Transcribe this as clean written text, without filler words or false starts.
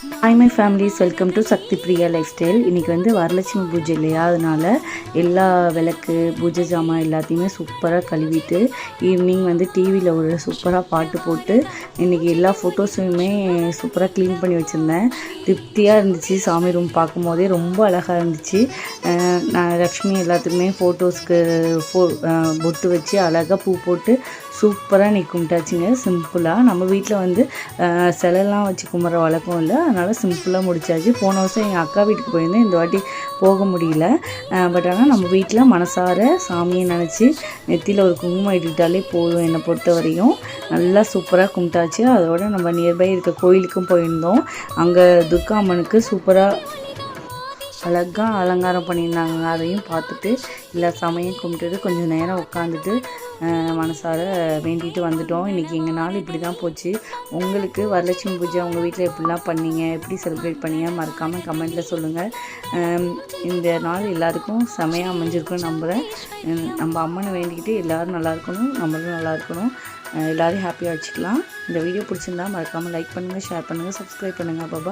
Hi my families, welcome to Shakti Priya lifestyle. இன்றைக்கி வந்து வரலட்சுமி பூஜை இல்லையா, அதனால் எல்லா விளக்கு பூஜை ஜாமான் எல்லாத்தையுமே சூப்பராக கழுவிட்டு ஈவினிங் வந்து டிவியில் ஒரு சூப்பராக பாட்டு போட்டு இன்றைக்கி எல்லா ஃபோட்டோஸுமே சூப்பராக க்ளீன் பண்ணி வச்சுருந்தேன். திருப்தியாக இருந்துச்சு. சாமி ரூம் பார்க்கும் போதே ரொம்ப அழகாக இருந்துச்சு. நான் லக்ஷ்மி எல்லாத்துக்குமே ஃபோட்டோஸ்க்கு பொட்டு வச்சு அழகாக பூ போட்டு சூப்பராக நீ கும்பிட்டாச்சுங்க. சிம்பிளாக நம்ம வீட்டில் வந்து சிலைலாம் வச்சு கும்பிட்ற வழக்கம் இல்லை, அதனால் சிம்பிளாக முடிச்சாச்சு. போன வருஷம் எங்கள் அக்கா வீட்டுக்கு போயிருந்தேன், இந்த வாட்டி போக முடியல. பட் ஆனால் நம்ம வீட்டில் மனசார சாமியை நினச்சி நெத்தியில் ஒரு குங்குமம் இட்டுட்டாலே போதும். என்னை பொறுத்த வரையும் நல்லா சூப்பராக கும்பிட்டாச்சு. அதோட நம்ம நியர்பை இருக்க கோயிலுக்கும் போயிருந்தோம். அங்கே துர்கா அம்மனுக்கு சூப்பராக அழகாக அலங்காரம் பண்ணியிருந்தாங்க. அதையும் பார்த்துட்டு எல்லா சாமியும் கும்பிட்டுட்டு கொஞ்சம் நேரம் உட்காந்துட்டு மனசார வேண்டிட்டு வந்துட்டோம். இன்றைக்கி எங்கள் நாள் இப்படி தான் போச்சு. உங்களுக்கு வரலட்சுமி பூஜை உங்கள் வீட்டில் எப்படிலாம் பண்ணீங்க, எப்படி செலிப்ரேட் பண்ணீங்க, மறக்காமல் கமெண்ட்டில் சொல்லுங்கள். இந்த நாள் எல்லாருக்கும் செமையாக அமைஞ்சிருக்குன்னு நம்புகிறேன். நம்ம அம்மனை வேண்டிக்கிட்டு எல்லோரும் நல்லா இருக்கணும், நம்மளும் நல்லா இருக்கணும், எல்லோரும் ஹாப்பியாக வச்சுக்கலாம். இந்த வீடியோ பிடிச்சிருந்தா மறக்காமல் லைக் பண்ணுங்கள், ஷேர் பண்ணுங்கள், சப்ஸ்கிரைப் பண்ணுங்கள். பாபா.